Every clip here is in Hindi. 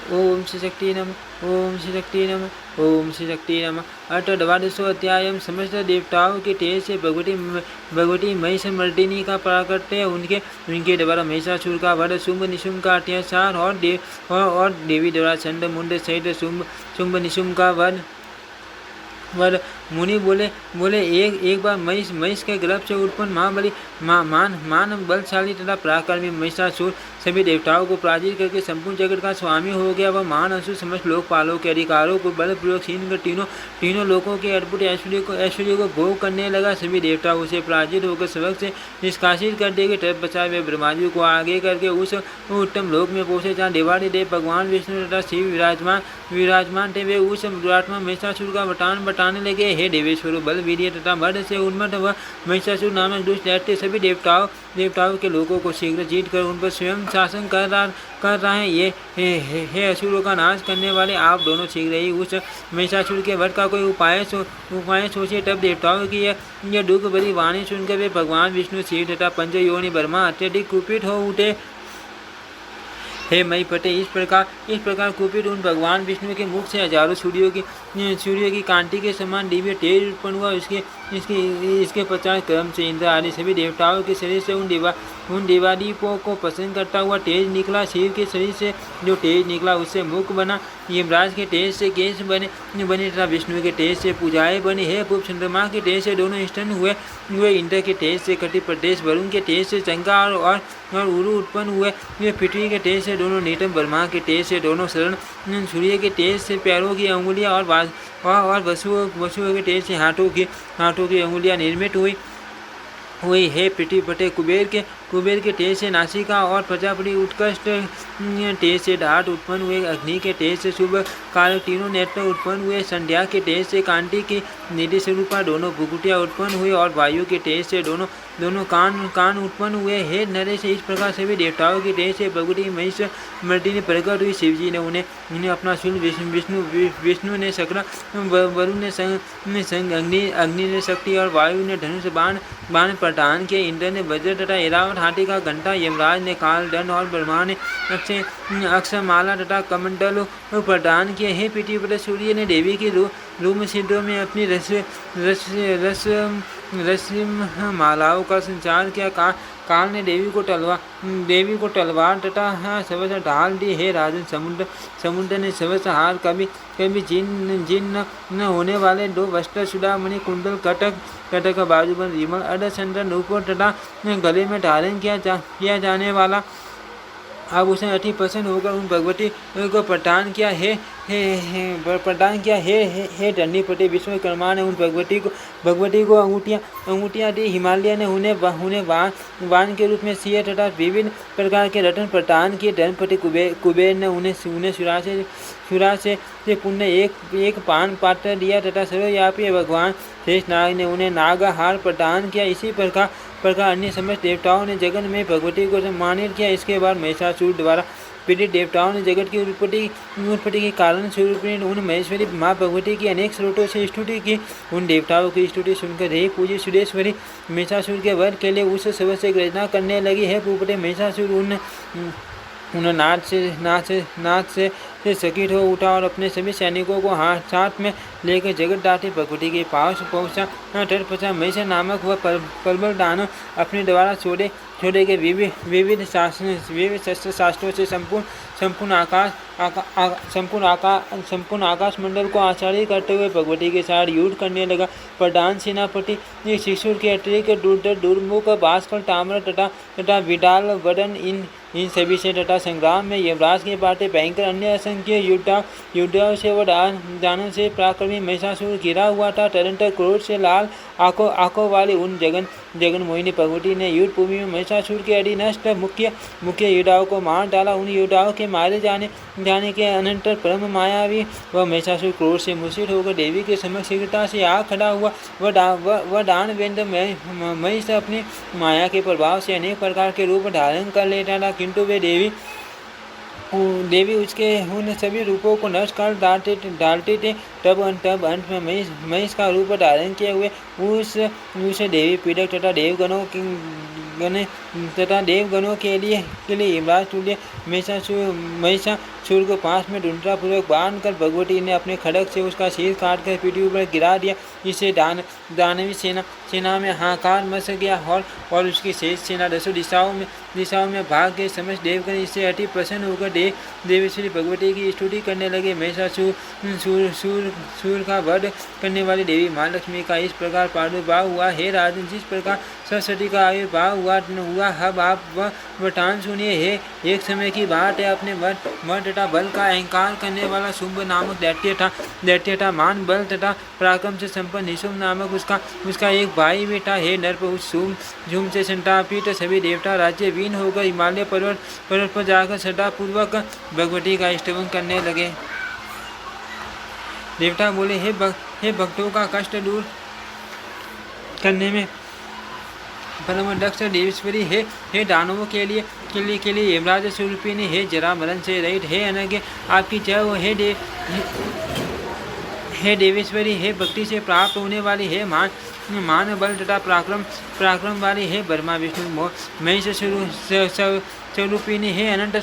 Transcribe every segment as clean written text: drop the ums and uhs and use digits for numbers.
ओम श्री शक्ति नमः। ओम श्री शक्ति नमः। ओम श्री शक्ति नमः। अथ द्वादशो अध्याय। समस्त देवताओं के तेज से भगवती महिषमर्दिनी का प्राकट्य, उनके द्वारा महिषासुर का वध, शुंभ निशुंभ का अत्याचार और देवी द्वारा चंड मुंड सहित शुंभ निशुंभ का वध। मुनि बोले एक बार महिष के गर्भ से उत्पन्न महाबली मान बलशाली तथा पराक्रमी महिषासुर सभी देवताओं को पराजित करके संपूर्ण जगत का स्वामी हो गया। वह महान असुर समस्त लोकपालों के अधिकारों को बलपूर्वक छीन कर तीनों लोकों के अद्भुत ऐश्वर्य को भोग करने लगा। सभी देवता उसे पराजित होकर स्वर्ग से निष्कासित कर देंगे। तब बचाए हुए ब्रह्माजी को आगे करके उस उत्तम लोक में पहुंचे जहाँ देवादिदेव भगवान विष्णु तथा शिव विराजमान थे। वे उस दुरात्मा महिषासुर का बताने लगे। हे देवेश्वर, बल वीर्य तथा मद से उन्मत्त वह महिषासुर नामक दुष्ट दैत्य सभी देवताओं के लोगों को शीघ्र जीत कर उन पर स्वयं शासन कर रहा है। ये हे असुरों का नाश करने वाले, आप दोनों शीघ्र ही उस महिषासुर के वध का कोई उपाय सोचिए। तब देवताओं की यह दुख भरी वाणी सुनकर वे भगवान विष्णु, शिव तथा पंचयोनि ब्रह्मा अत्यधिक कुपित हो उठे। हे महीपते, इस प्रकार कुपित उन भगवान विष्णु के मुख से हजारों सूर्यों की कांति के समान दिव्य तेज उत्पन्न हुआ। इसके पश्चात क्रम से इंद्र आदि सभी देवताओं के शरीर से उन देवादीपों को पसंद करता हुआ तेज निकला। शिव के शरीर से जो तेज निकला उससे मुख बना। यमराज के तेज से केश बने तथा विष्णु के तेज से पूजाएं बनी। हे पूर्व चंद्रमा के तेज से दोनों स्तन हुए। इंद्र के तेज से कटि प्रदेश, वरुण के तेज से चंगा और उरु उत्पन्न हुए। पृथ्वी के तेज से दोनों नीतम, ब्रह्मा के तेज से दोनों शरण, सूर्य के तेज से पैरों की अंगुलियां और वसुओं के तेज से हाथों की अंगुलियां निर्मित हुई। हे पृथ्वीपते, कुबेर के तेज से नासिका और प्रजापति उत्कृष्ट तेज से दांत उत्पन्न हुए। अग्नि के तेज से शुभ कारक तीनों नेत्र उत्पन्न हुए। संध्या के तेज से कांति की निधि स्वरूपा दोनों भुकुटियाँ उत्पन्न हुए और वायु के तेज से दोनों कान उत्पन्न हुए। हे नरेश, इस प्रकार सभी देवताओं के तेज से भगवती महिषमर्दिनी प्रकट हुई। शिवजी ने उन्हें अपना शूल, विष्णु ने शक्र, वरुण ने संग, अग्नि ने शक्ति और वायु ने धनुष बाण प्रदान किए। इंद्र ने वज्र तथा ऐरावत हाथी का घंटा, यमराज ने काल दंड और ब्रह्मा ने अक्षमाला तथा कमंडल प्रदान किए। हे पृथ्वीपते, सूर्य ने देवी की रूम सिद्धों में अपनी रश्मि मालाओं का संचार किया। काल ने देवी को तलवार तथा सर्वस्व ढाल दी। हे राजन, समुद्र ने सर्वस्व हार, कभी जिन न होने वाले 2 वस्त्र, चूड़ामणि, कुंडल, कटक, बाजूबंद, विमल, अर्धचंद्र, नूपुर तथा गले में धारण किया जाने वाला आभूषण अति प्रसन्न होकर उन भगवती को प्रदान किया। हे दंडीपति, विश्वकर्मा ने उन भगवती को अंगूठियाँ दी। हिमालय ने उन्हें वान के रूप में सिंह तथा विभिन्न प्रकार के रत्न प्रदान किए। धनपति कुबेर ने उन्हें सुरा से पुण्य एक पान पात्र दिया तथा सर्वव्यापी भगवान शेषनाग ने उन्हें नागहार प्रदान किया। इसी प्रकार अन्य समस्त देवताओं ने जगत में भगवती को सम्मानित किया। इसके बाद महिषासुर द्वारा पीड़ित देवताओं ने जगत की उत्पत्ति के कारण स्वरूप उन महेश्वरी माँ भगवती की अनेक स्रोतों से स्तुति की। उन देवताओं की स्तुति सुनकर हे पूजी सुरेश्वरी महिषासुर के वध के लिए उस सर्व से गर्जना करने लगी। है भूपते, महिषासुर उन नाच से चकित हो उठा और अपने सभी सैनिकों को साथ में लेकर जगतदात्री भगवती के पास पहुंचा। तत्पश्चात महिष नामक वह प्रबल दानव अपने द्वारा छोड़े गए विविध शस्त्र शास्त्रों से संपूर्ण आकाश मंडल को आचार्य करते हुए भगवती के साथ युद्ध करने लगा। प्रधान सेनापति शिशुर के अतिरिक्त दुर्मुख, भास्कर, ताम्र तथा विडाल वदन इन सभी से तथा संग्राम में यमराज के पाटे भयंकर अन्य असंख्य युद्धाओं से वह दानव से पराक्रमी महिषासुर घिरा हुआ था। तदंतर क्रोध से लाल आंखों वाली उन जगन मोहिनी भगवती ने युद्ध भूमि में महिषासुर के अधीनस्थ मुख्य योद्धाओं को मार डाला। उन योद्धाओं के मारे जाने के अनंतर परम मायावी वह महिषासुर क्रोध से मूर्छित होकर देवी के समक्ष शीघ्रता से आ खड़ा हुआ। वह दानवेंद्र महिष अपनी माया के प्रभाव से अनेक प्रकार के रूप धारण कर लेता था, किंतु वे देवी उसके उन सभी रूपों को नष्ट कर डालते थे। तब अंत में महिष का रूप धारण किए हुए उस देवी पीड़क तथा तथा देवगणों के लिए यमराज तुल्य महिषासुर को पास में ढूंढतापूर्वक बांध कर भगवती ने अपने खड्ग से उसका सिर काट कर पृथ्वी पर गिरा दिया। इससे दानवी सेना में हाहाकार मच गया और उसकी शेष सेना 10 दिशाओं में भाग गए। समस्त देवगण इससे अति प्रसन्न होकर देवेश्वरी भगवती की स्तुति करने लगे। महिषासुर का वध करने वाली देवी महालक्ष्मी का इस प्रकार प्रादुर्भाव हुआ। हे राजन, जिस प्रकार सरस्वती का आविर्भाव हुआ अब आप वटान सुनिए। हे एक समय की बात है, अपने मन तथा बल का अहंकार करने वाला शुंभ नामक दैत्य था। मान बल तथा पराक्रम से संपन्न निशुंभ नामक उसका एक भाई भी था। हे नरप, उस शुंभ से संतापित सभी देवता राज्यहीन होकर हिमालय पर्वत पर जाकर श्रद्धापूर्वक भगवती का स्तवन करने लगे। देवता बोले, हे भक्तों का कष्ट दूर करने में परम दक्ष देवेश्वरी, हे दानवों के लिए यमराज स्वरूपिणी, हे जरा मरण से रहित, हे अनज्ञ आपकी जय हो। हे देवेश्वरी, हे भक्ति से प्राप्त होने वाली, हे मान बल तथा पराक्रम वाली, हे ब्रह्मा विष्णु महेश स्वरूपिणी, हे अनंत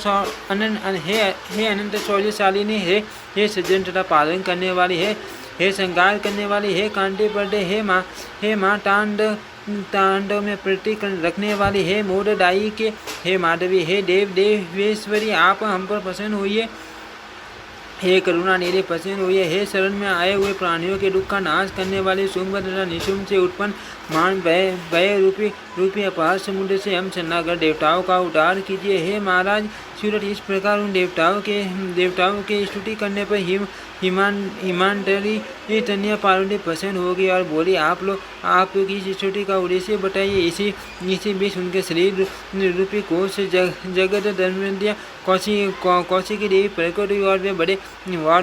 शौर्यशालिनी, हे सज्जन तथा पालन करने वाली, हे संगार करने वाली, हे कांटे पर्दे, हे माँ तांडव में प्रति रखने वाली, हे मोददायी के, हे माधवी, हे देवेश्वरी, आप हम पर प्रसन्न होइए। हे करुणा निधि प्रसन्न हुए। हे शरण में आए हुए प्राणियों के दुख का नाश करने वाले शुंभ तथा निशुंभ से उत्पन्न मान भय रूपी अपार समुद्र से हम शरणागत देवताओं का उद्धार कीजिए। हे महाराज सूरज, इस प्रकार उन देवताओं के स्तुति करने पर हिमांतरी तन्या पार्वती प्रसन्न होगी और बोली, आप लोग की स्तुति का उद्देश्य बताइए। इसी बीच उनके शरीर रूपी कोष से जगत धर्मविद्या कौशिकी की देवी प्रकट हुई और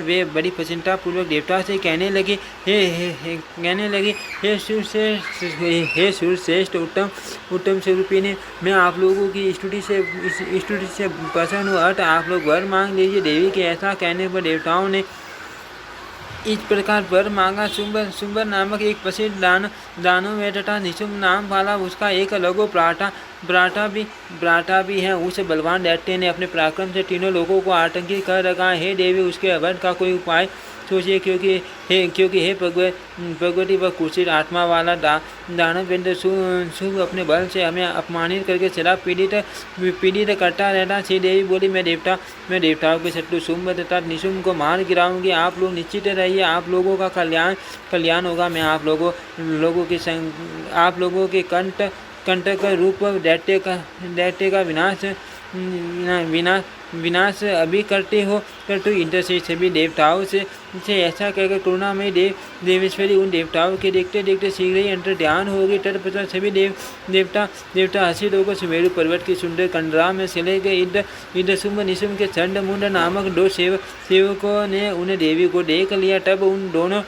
वे बड़ी प्रसन्नता पूर्वक देवता से कहने लगे, हे सूर्यश्रेष्ठ उत्तम स्वरूपिणी, मैं आप लोगों की स्तुति से प्रसन्न हूँ। अर्थ आप लोग वर मांग लीजिए। देवी के ऐसा कहने पर देवताओं ने इस प्रकार वर मांगा। शुंभ नामक एक प्रसिद्ध दानव है तथा निशुंभ नाम वाला उसका एक लघु भ्राता भी है। उस बलवान दैत्य ने अपने पराक्रम से तीनों लोगों को आतंकित कर रखा है। हे देवी, उसके वध का कोई उपाय सोचिए, क्योंकि हे भगवती वह कुत्सित आत्मा वाला दानवेंद्र शुभ अपने बल से हमें अपमानित करके सदा पीड़ित करता रहता। श्री देवी बोली, मैं देवताओं के शत्रु शुंभ तथा निशुंभ को मार गिराऊंगी। आप लोग निश्चित रहिए, आप लोगों का कल्याण होगा। मैं आप लोगों के कंटक रूप दैत्य का विनाश अभी करते हो। इंद्र से सभी देवताओं से ऐसा कहकर करुणामयी देवेश्वरी उन देवताओं के देखते देखते शीघ्र ही अंतर ध्यान हो गई। तत्पश्चात सभी देवता हसित होकर सुमेरु पर्वत की सुंदर कंडरा में चले गए। इंद्र शुंभ निशुंभ के चंड मुंड नामक 2 सेवकों ने उन्हें देवी को देख लिया। तब उन दोनों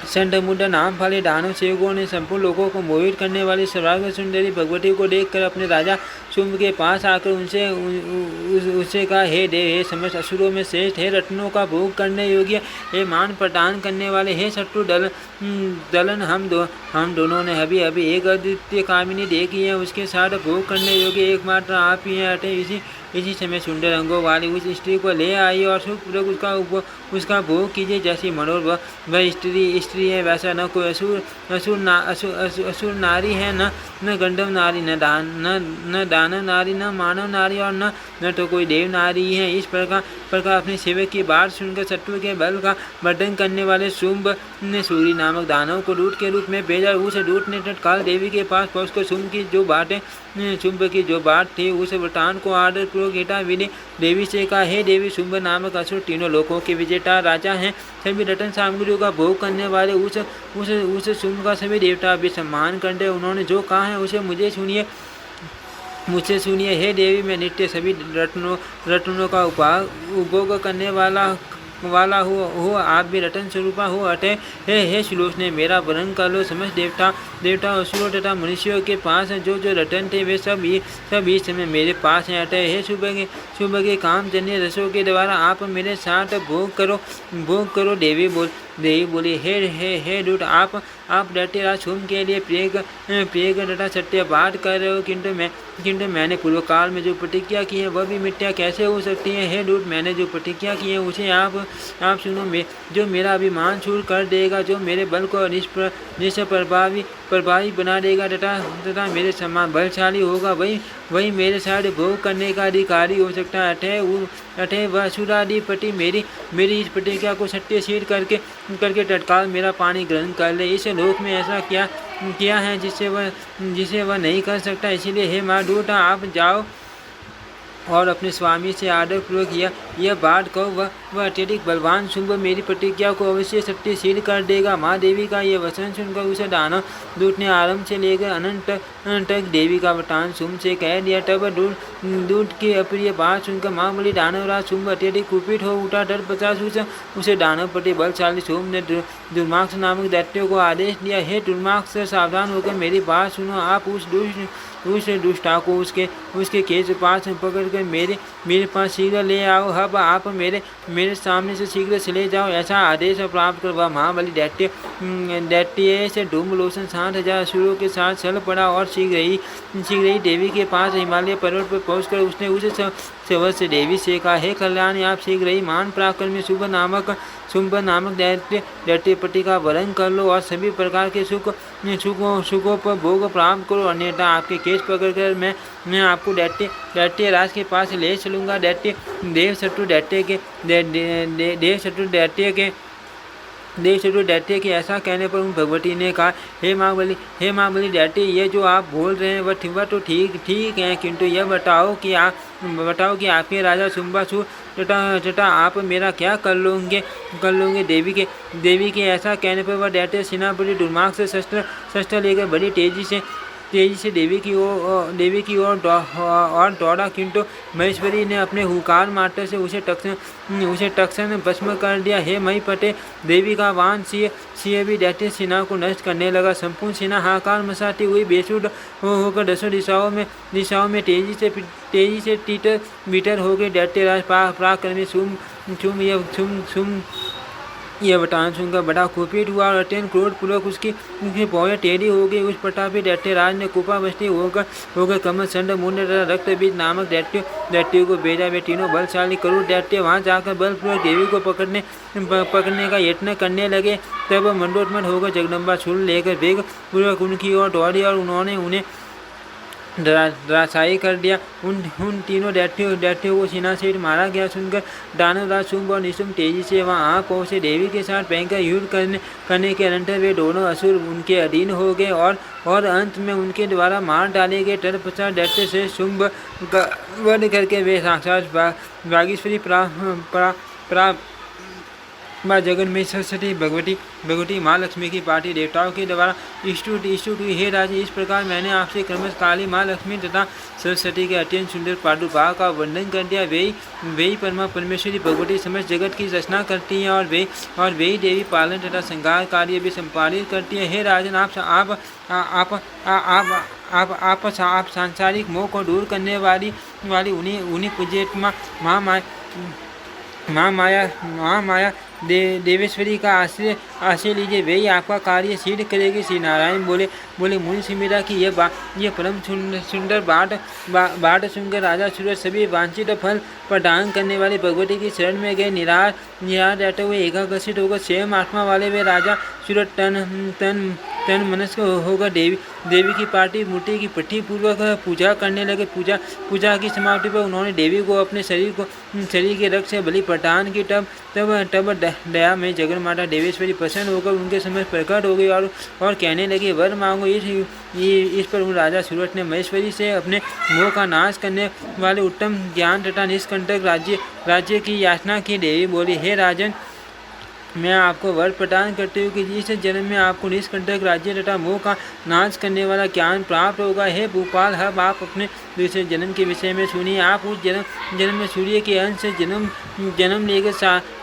चंडमुंड नाम वाले दानव सेवकों ने संपूर्ण लोगों को मोहित करने वाली सर्वांग सुंदरी भगवती को देखकर अपने राजा शुंभ के पास आकर उससे कहा, हे देव, हे समस्त असुरों में श्रेष्ठ, हे रत्नों का भोग करने योग्य, हे मान प्रदान करने वाले, हे शत्रु दलन, हम दोनों ने अभी एक अद्वितीय कामिनी देखी है। उसके साथ भोग करने योग्य एकमात्र आप ही हैं। अतः इसी समय सुंदर अंगों वाली उस स्त्री को ले आई और सुखपूर्वक उसका भोग कीजिए। जैसी मनोर वह स्त्री है, वैसा न कोई असुर नारी है, न गंधर्व नारी, न दानव नारी, न मानव नारी और न तो कोई देव नारी है। इस प्रकार अपने सेवक की बात सुनकर शत्रु के बल का वर्धन करने वाले शुंभ ने सूरी नामक दानव को दूत के रूप में भेजा। उस दूत ने तत्काल देवी के पास पहुंचकर शुंभ की जो बात थी उस वृतांत को आदर पूर्वक गीता देवी से कहा, हे देवी, शुंभ नामक असुर तीनों लोकों के विजेता राजा हैं। सभी रत्न सामग्रियों का भोग करने वाले उस शुंभ का सभी देवता भी सम्मान करते। उन्होंने जो कहा है उसे मुझसे सुनिए। हे देवी, मैं नित्य सभी रत्नों का उपभोग करने वाला हो, आप भी रतन स्वरूपा हो। अतः हे श्लोक ने मेरा वर्णन कर लो। समस्त देवता असुरों तथा मनुष्यों के पास जो रतन थे वे सब इस समय मेरे पास हैं। अतः हे शुभ के कामजन्य रसों के द्वारा आप मेरे साथ भोग करो। देवी बोली, हे दूत, आप दैत्यराज शुंभ के लिए प्रेग तथा सत्यपाठ कर रहे हो, किंतु मैंने पूर्व काल में जो प्रतिज्ञा की है वह भी मिथ्या कैसे हो सकती है। हे दूत, मैंने जो प्रतिज्ञा की है उसे आप सुनो। जो मेरा अभिमान छूट कर देगा, जो मेरे बल को प्रभावी बना देगा तथा मेरे समान बलशाली होगा, वही मेरे साथ भोग करने का अधिकारी हो सकता है। अतः वह असुराधिपति मेरी इस प्रतिज्ञा को सत्य सिद्ध करके तत्काल मेरा पानी ग्रहण कर ले। इस लोक में ऐसा किया है जिसे वह नहीं कर सकता। इसीलिए हे महादूत, आप जाओ और अपने स्वामी से आदरपूर्वक यह बात कहो, वह अत्यधिक बलवान शुंभ मेरी प्रतिज्ञा को अवश्य सत्य सिद्ध कर देगा। माँ देवी का यह वचन सुनकर उसे दानव दूत ने आरंभ से लेकर अनंत तक देवी का वरदान शुंभ से कह दिया। तब दूत की अप्रिय बात सुनकर महाबली दानवराज शुंभ अत्यधिक कुपित हो उठा। तत्पश्चात उसे दानवपति बलशाली शुंभ ने दुर्माक्ष नामक दैत्य को आदेश दिया, हे दुर्माक्ष, सावधान होकर मेरी बात सुनो। आप उस दुष्टा को उसके केस पास पकड़कर मेरे पास शीघ्र ले आओ। अब आप मेरे सामने से शीघ्र चले जाओ, ऐसा आदेश प्राप्त कर वह महाबली दैत्य से धूम्रलोचन 60,000 असुरों के साथ चल पड़ा और शीघ्र ही देवी के पास हिमालय पर्वत पर पहुंचकर उसने उसे से देवी से कहा, हे कल्याणी, आप शीघ्र ही महान पराक्रमी शुंभ नामक दैत्यपति का वरण कर लो और सभी प्रकार के सुखों पर भोग प्राप्त करो, अन्यथा आपके केस पकड़कर मैं आपको दैत्यराज के पास ले चलूँगा। देवशत्रु दैत्य के ऐसा कहने पर उन भगवती ने कहा, हे महाबली दैत्य, ये जो आप बोल रहे हैं वह तो ठीक है, किंतु यह बताओ कि आपके राजा शुंभासुर तथा आप मेरा क्या कर लोगे। देवी के ऐसा कहने पर वह दैत्य सेनापति दुर्मार्ग से शस्त्र लेकर बड़ी तेजी से देवी की ओर दौड़ा, किंतु महेश्वरी ने अपने हुकार मारते से उसे तक्षण भस्म कर दिया। हे महीपते, देवी का वाहन सिंह भी दैत्य सेना को नष्ट करने लगा। संपूर्ण सेना हाहाकार मचाती हुई बेसुध होकर 10 दिशाओं में तेजी से तीतर बीतर हो गए। दैत्यराज पराक्रमी शुंभ यह वरदान सुनकर बड़ा कुपित हुआ और अत्यंत क्रोधपूर्वक उसकी भौहें टेढ़ी हो गई। उस प्रतापी दैत्यराज ने कुपावृष्टि होकर कमल चंड मुंड तथा रक्तबीज नामक दैत्यों को भेजा। वे तीनों बलशाली क्रूर दैत्य वहां जाकर बलपूर्वक देवी को पकड़ने का यत्न करने लगे। तब मंडोत्मन होकर जगदम्बा शूल लेकर वेग पूर्वक उनकी ओर दौड़ी और उन्होंने उन्हें धराशायी कर दिया। उन तीनों दैत्यों को सेना से मारा गया सुनकर दानवराज शुंभ और निशुंभ तेजी से वहां आ पहुंचे। देवी के साथ भयंकर युद्ध करने के अनंतर वे दोनों असुर उनके अधीन हो गए और अंत में उनके द्वारा मार डाले गए। तत्पश्चात दैत्य से शुंभ का वध करके वे साक्षात वागीश्वरी माँ जगन में सरस्वती भगवती माँ लक्ष्मी की पार्टी देवताओं के द्वारा स्तुत हुई। हे राजे, इस प्रकार मैंने आपसे क्रमश काली माँ लक्ष्मी तथा सरस्वती के अत्यंत सुंदर प्रादुर्भाव का वर्णन कर दिया। वे परमा परमेश्वरी भगवती समस्त जगत की रचना करती हैं और वे देवी पालन तथा संहार कार्य भी संपादित करती हैं। हे राजन, आप सांसारिक मोह को दूर करने वाली उन्हीं पूज्यतमा महामाया देवेश्वरी का आश्रय लीजिए, वे ही आपका कार्य सिद्ध करेगी। श्री नारायण बोले मुनि सिमिरा की यह परम सुंदर बाट सुनकर राजा सूरज सभी वांछित फल प्रदान करने वाली भगवती की शरण में गए। निरार रहते हुए एकाग्रसित होकर स्वयं आत्मा वाले वे राजा सूरज तन मनस्क होकर देवी की पार्टी मूर्ति की पट्टी पूर्वक पूजा करने लगे। पूजा की समाप्ति पर उन्होंने देवी को अपने शरीर के रक्त से बलि प्रदान की। तब दया में जगन माता देवेश्वरी प्रसन्न होकर उनके समक्ष प्रकट हो गई और कहने लगी, वर मांगो। इस पर उन राजा सूरज ने महेश्वरी से अपने मोह का नाश करने वाले उत्तम ज्ञान तथा निष्कंटक राज्य की याचना की। देवी बोली, हे राजन, मैं आपको वर प्रदान करती हूँ कि इस जन्म में आपको निष्कंटक राज्य तथा मोह का नाश करने वाला ज्ञान प्राप्त होगा। हे भूपाल, अब आप अपने दूसरे जन्म के विषय में सुनिए। आप उस जन्म में सूर्य के अंश से जन्म लेकर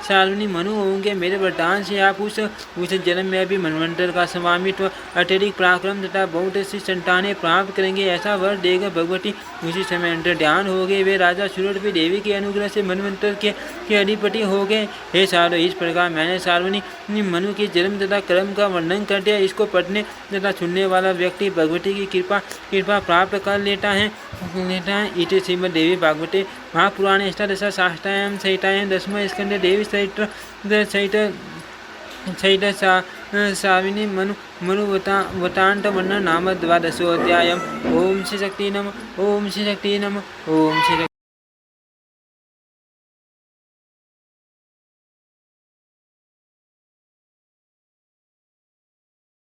सार्वनी मनु होंगे। मेरे वरदान से आप उस जन्म में भी मनवंतर का स्वामित्व, अत्यधिक पराक्रम तथा बहुत सी संतानें प्राप्त करेंगे। ऐसा वर देकर भगवती उसी समय अंतर्ध्यान हो गए। वे राजा सूर्य भी देवी के अनुग्रह से मनवंतर के अधिपति हो गए। हे सारो, इस प्रकार मैंने सार्वनी मनु के जन्म तथा कर्म का वर्णन कर दिया। इसको पढ़ने तथा सुनने वाला व्यक्ति भगवती की कृपा प्राप्त कर लेता है। इति श्रीमद् देवी भागवते महापुराणे अष्टादश शास्त्रायां संहितायां दशम स्कंदे देवी सहित साविनी मनुवतांत वर्णन नाम द्वादशोऽध्यायः। ओम श्री शक्ति नमः। ओम श्री शक्ति नमः। ओम श्री